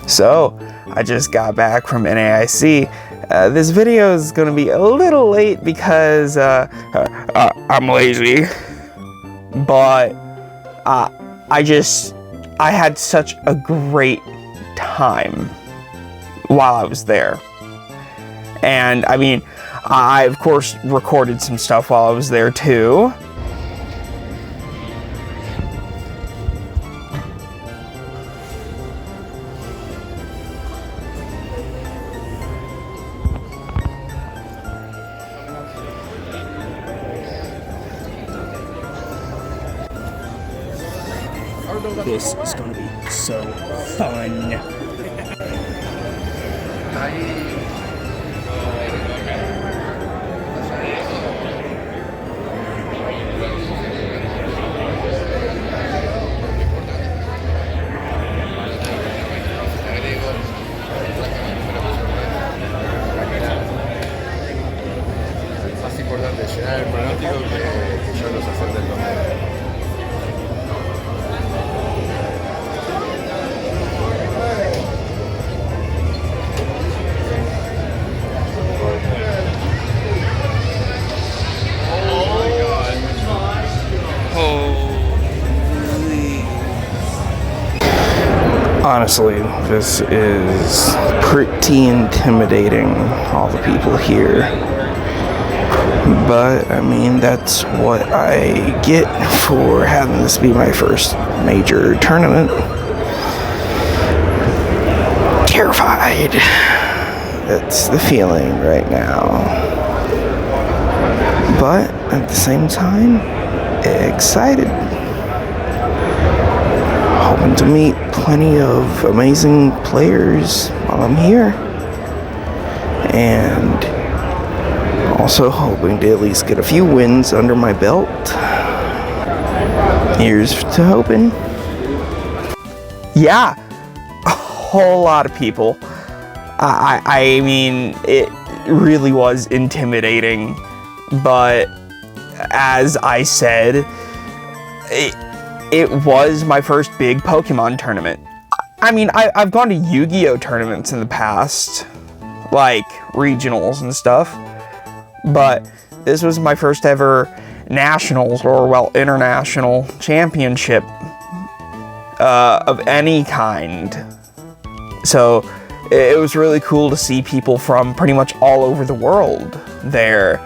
So, I just got back from NAIC. This video is gonna be a little late because I'm lazy. But I had such a great time while I was there. And I mean, I of course recorded some stuff while I was there too. This is going to be so fun. Más importante es llenar el pronóstico que yo los hacer del torneo. Honestly, this is pretty intimidating, all the people here. But, I mean, that's what I get for having this be my first major tournament. Terrified. That's the feeling right now. But, at the same time, excited. Hoping to meet plenty of amazing players while I'm here. And also hoping to at least get a few wins under my belt. Here's to hoping. Yeah, a whole lot of people. I mean, it really was intimidating. But as I said, it was my first big Pokemon tournament. I mean, I've gone to Yu-Gi-Oh! Tournaments in the past, like regionals and stuff, but this was my first ever nationals, or well, international championship of any kind. So it was really cool to see people from pretty much all over the world there.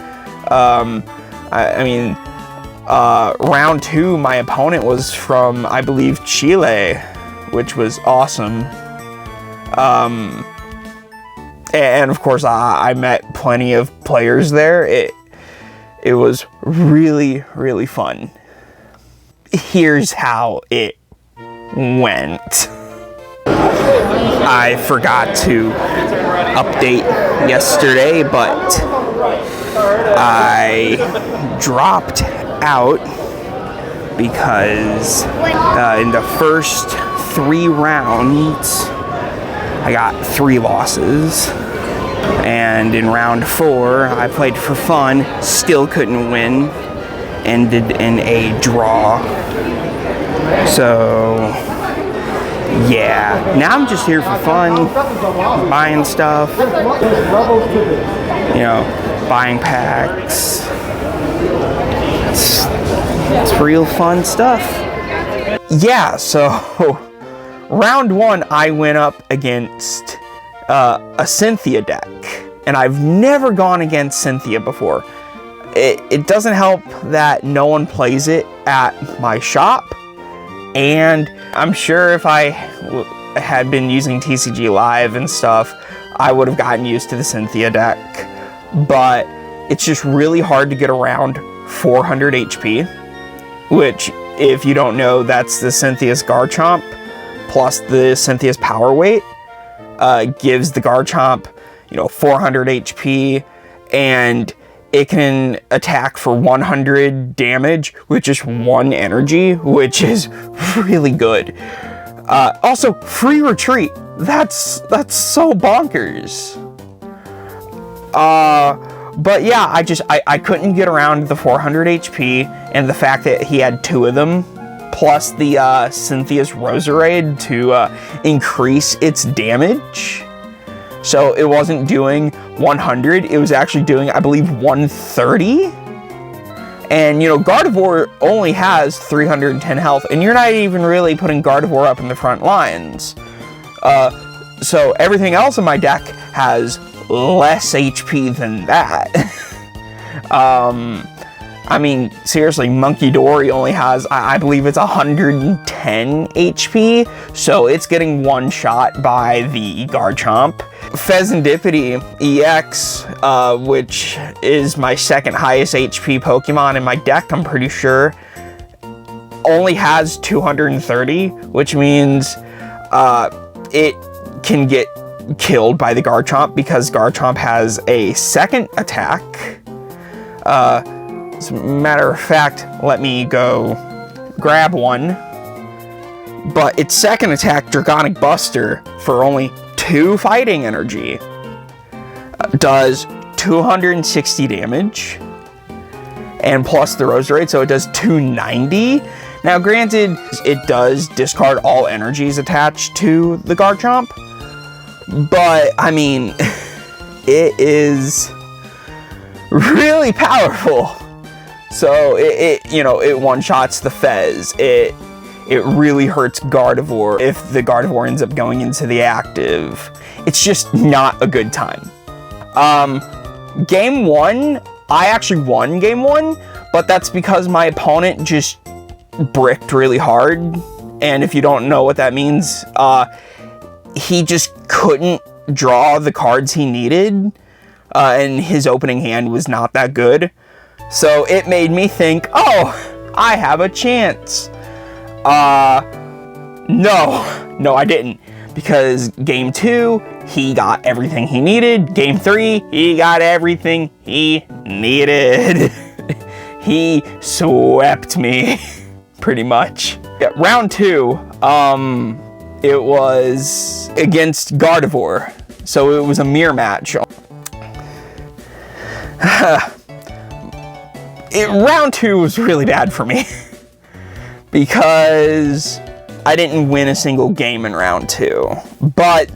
I mean, round 2, my opponent was from, I believe, Chile, which was awesome. And of course, I met plenty of players there. It was really, really fun. Here's how it went. I forgot to update yesterday, but I dropped out because in the first 3 rounds I got 3 losses, and in round 4 I played for fun, still couldn't win, ended in a draw. So yeah, now I'm just here for fun, buying stuff, you know, buying packs. It's real fun stuff. Yeah, so round 1 I went up against a Cynthia deck, and I've never gone against Cynthia before. It doesn't help that no one plays it at my shop, and I'm sure if I had been using TCG Live and stuff, I would have gotten used to the Cynthia deck, but it's just really hard to get around 400 HP, which, if you don't know, that's the Cynthia's Garchomp plus the Cynthia's Power Weight, gives the Garchomp, 400 HP, and it can attack for 100 damage with just 1 energy, which is really good. Also, free retreat. That's so bonkers. But yeah, I couldn't get around the 400 HP, and the fact that he had 2 of them plus the Cynthia's Roserade to increase its damage. So it wasn't doing 100, it was actually doing, I believe, 130. And, you know, Gardevoir only has 310 health, and you're not even really putting Gardevoir up in the front lines. So everything else in my deck has less HP than that. I mean, seriously, Monkey Dory only has, I believe it's 110 HP, so it's getting one shot by the Garchomp. Pheasantipity EX, which is my second highest HP Pokemon in my deck, I'm pretty sure, only has 230, which means it can get killed by the Garchomp because Garchomp has a second attack. As a matter of fact, let me go grab one. But its second attack, Dragonic Buster, for only 2 fighting energy, does 260 damage. And plus the Roserade, so it does 290. Now granted, it does discard all energies attached to the Garchomp. But, I mean, it is really powerful. So it one-shots the Fez. It really hurts Gardevoir if the Gardevoir ends up going into the active. It's just not a good time. Game 1, I actually won game 1, but that's because my opponent just bricked really hard. And if you don't know what that means, he just couldn't draw the cards he needed, and his opening hand was not that good. So it made me think, oh, I have a chance. No, I didn't. Because game 2, he got everything he needed. Game 3, he got everything he needed. He swept me, pretty much. Yeah, round 2, it was against Gardevoir. So it was a mirror match. Round 2 was really bad for me because I didn't win a single game in round 2. But,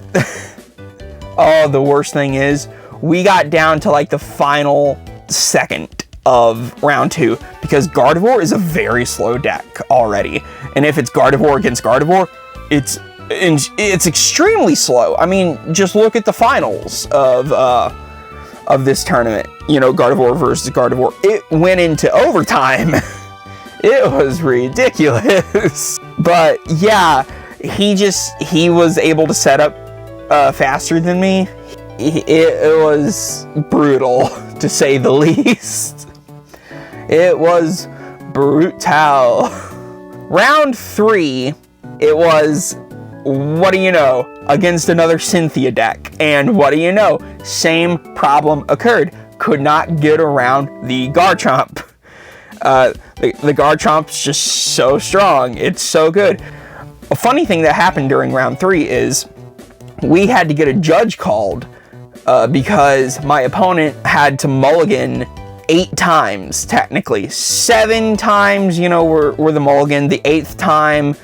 oh, the worst thing is we got down to like the final second of round 2 because Gardevoir is a very slow deck already. And if it's Gardevoir against Gardevoir, it's extremely slow. I mean, just look at the finals of this tournament. You know, Gardevoir versus Gardevoir. It went into overtime. It was ridiculous. But yeah, he was able to set up faster than me. It was brutal, to say the least. It was brutal. Round 3, it was, what do you know, against another Cynthia deck. And what do you know? Same problem occurred. Could not get around the Garchomp. The Garchomp's just so strong. It's so good. A funny thing that happened during round 3 is we had to get a judge called because my opponent had to mulligan 8 times, technically. 7 times, you know, were the mulligan. The 8th time,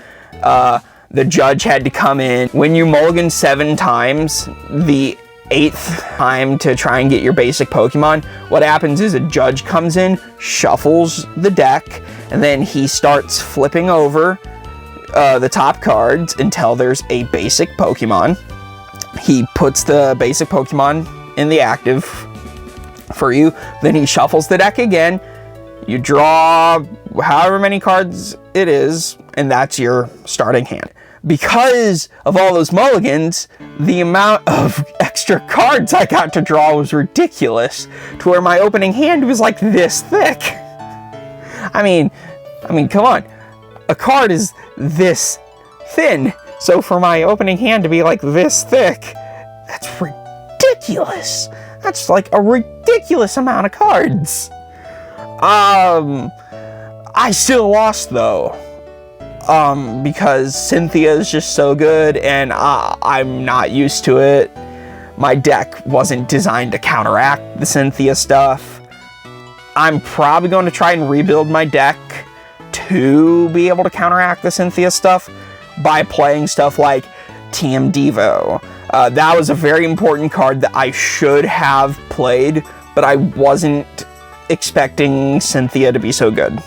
the judge had to come in. When you mulligan 7 times, the 8th time to try and get your basic Pokemon, what happens is a judge comes in, shuffles the deck, and then he starts flipping over the top cards until there's a basic Pokemon. He puts the basic Pokemon in the active for you, then he shuffles the deck again, you draw however many cards it is, and that's your starting hand. Because of all those mulligans, the amount of extra cards I got to draw was ridiculous, to where my opening hand was like this thick. I mean, come on. A card is this thin, so for my opening hand to be like this thick, that's ridiculous. That's like a ridiculous amount of cards. I still lost though. Because Cynthia is just so good, and I'm not used to it. My deck wasn't designed to counteract the Cynthia stuff. I'm probably going to try and rebuild my deck to be able to counteract the Cynthia stuff by playing stuff like TM Devo. That was a very important card that I should have played, but I wasn't expecting Cynthia to be so good.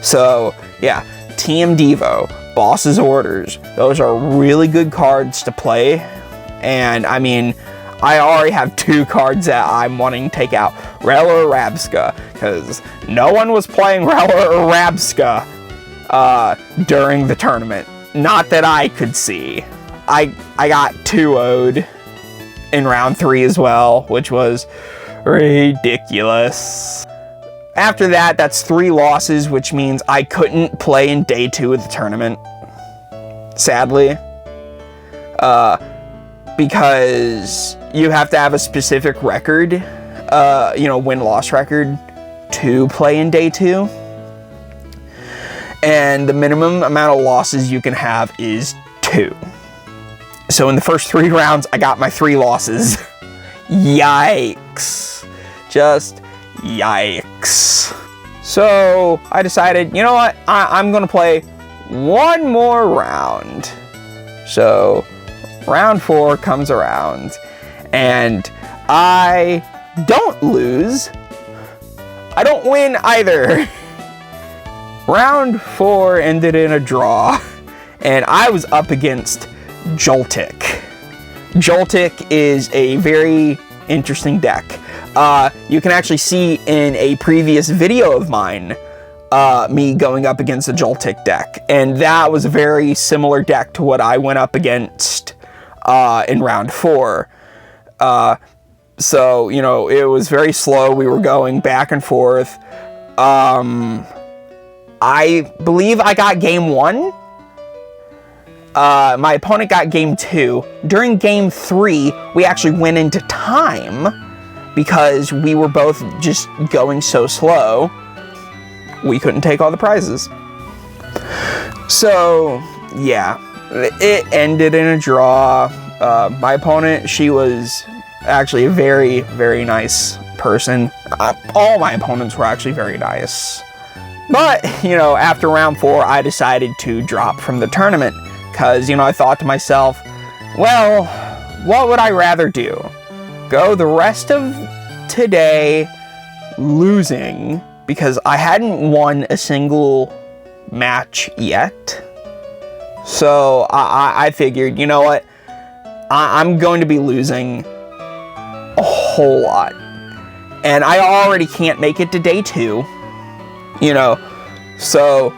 So yeah, TM Devo, Boss's Orders, those are really good cards to play. And I mean, I already have 2 cards that I'm wanting to take out. Rella or Rabska, because no one was playing Rella or Rabska during the tournament. Not that I could see. I got 2-0'd in round 3 as well, which was ridiculous. After that, that's 3 losses, which means I couldn't play in day 2 of the tournament. Sadly. Because you have to have a specific record, win-loss record, to play in day 2. And the minimum amount of losses you can have is 2. So in the first 3 rounds, I got my 3 losses. Yikes. Just yikes. So I decided, you know what? I'm going to play 1 more round. So round 4 comes around, and I don't lose. I don't win either. Round 4 ended in a draw, and I was up against Joltik. Joltik is a very interesting deck. You can actually see in a previous video of mine me going up against the Joltik deck, and that was a very similar deck to what I went up against in round 4. So, it was very slow. We were going back and forth. I believe I got game 1. My opponent got game 2. During game 3, we actually went into time because we were both just going so slow. We couldn't take all the prizes. So, yeah, it ended in a draw. My opponent, she was actually a very, very nice person. All my opponents were actually very nice. But, after round 4, I decided to drop from the tournament because, I thought to myself, well, what would I rather do? Go the rest of today losing because I hadn't won a single match yet. So I figured, you know what? I'm going to be losing a whole lot. And I already can't make it to day 2. So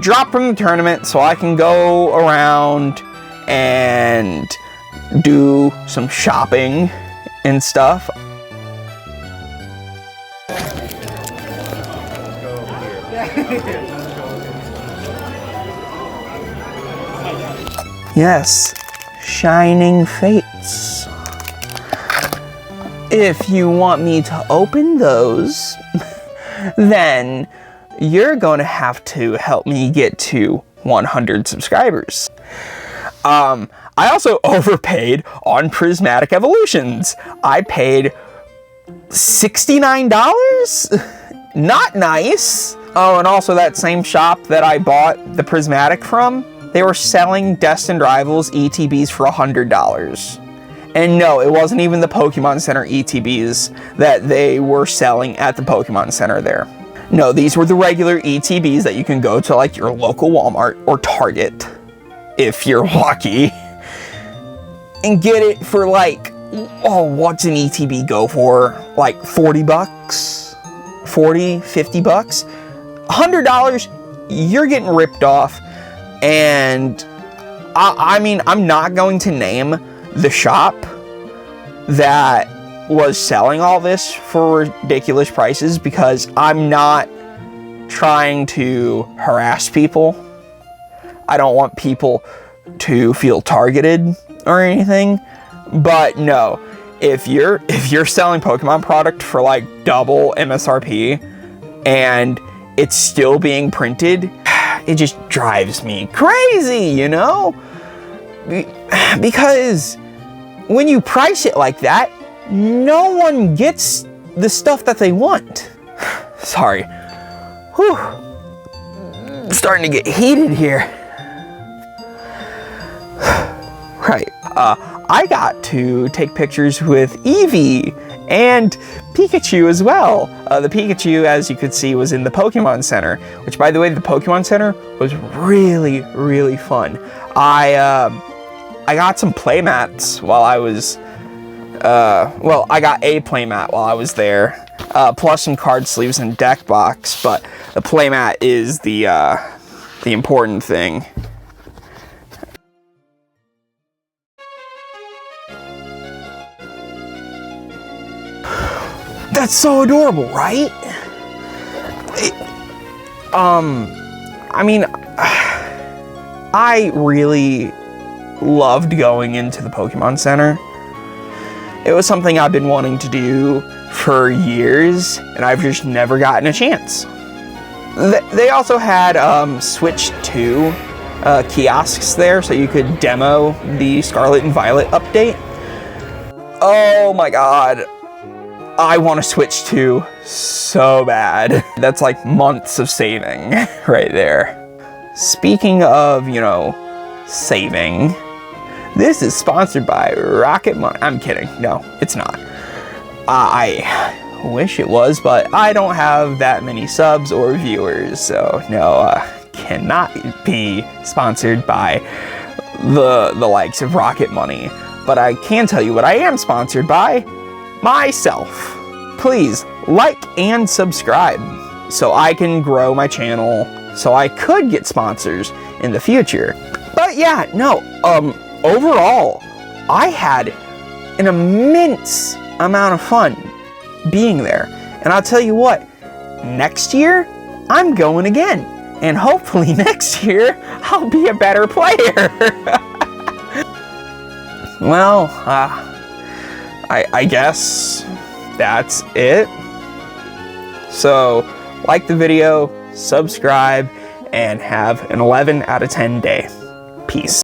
drop from the tournament so I can go around and do some shopping and stuff. Yes, Shining Fates. If you want me to open those, then you're going to have to help me get to 100 subscribers. I also overpaid on Prismatic Evolutions. I paid $69? Not nice. Oh, and also that same shop that I bought the Prismatic from, they were selling Destined Rivals ETBs for $100. And no, it wasn't even the Pokemon Center ETBs that they were selling at the Pokemon Center there. No, these were the regular ETBs that you can go to like your local Walmart or Target, if you're lucky, and get it for like, what's an ETB go for? Like 40 bucks? 40, 50 bucks? $100, you're getting ripped off. And I mean, I'm not going to name the shop that was selling all this for ridiculous prices because I'm not trying to harass people. I don't want people to feel targeted or anything. But no, if you're selling Pokemon product for like double MSRP and it's still being printed, it just drives me crazy, because when you price it like that, no one gets the stuff that they want. Sorry. Whew. starting to get heated here. Right, I got to take pictures with Eevee and Pikachu as well. The Pikachu, as you could see, was in the Pokemon Center, which, by the way, the Pokemon Center was really, really fun. I got some playmats while I was, well, I got a playmat while I was there, plus some card sleeves and deck box, but the playmat is the important thing. That's so adorable, right? I mean, I really loved going into the Pokemon Center. It was something I've been wanting to do for years, and I've just never gotten a chance. They also had Switch 2 kiosks there, so you could demo the Scarlet and Violet update. Oh my god. I want to Switch 2 so bad. That's like months of saving right there. Speaking of, you know, saving, this is sponsored by Rocket Money. I'm kidding. No, it's not. I wish it was, but I don't have that many subs or viewers, so no, cannot be sponsored by the likes of Rocket Money. But I can tell you what I am sponsored by. Myself. Please like and subscribe so I can grow my channel, so I could get sponsors in the future. But yeah, no, overall, I had an immense amount of fun being there. And I'll tell you what, next year, I'm going again. And hopefully next year, I'll be a better player. Well, I guess that's it. So, like the video, subscribe, and have an 11 out of 10 day. Peace.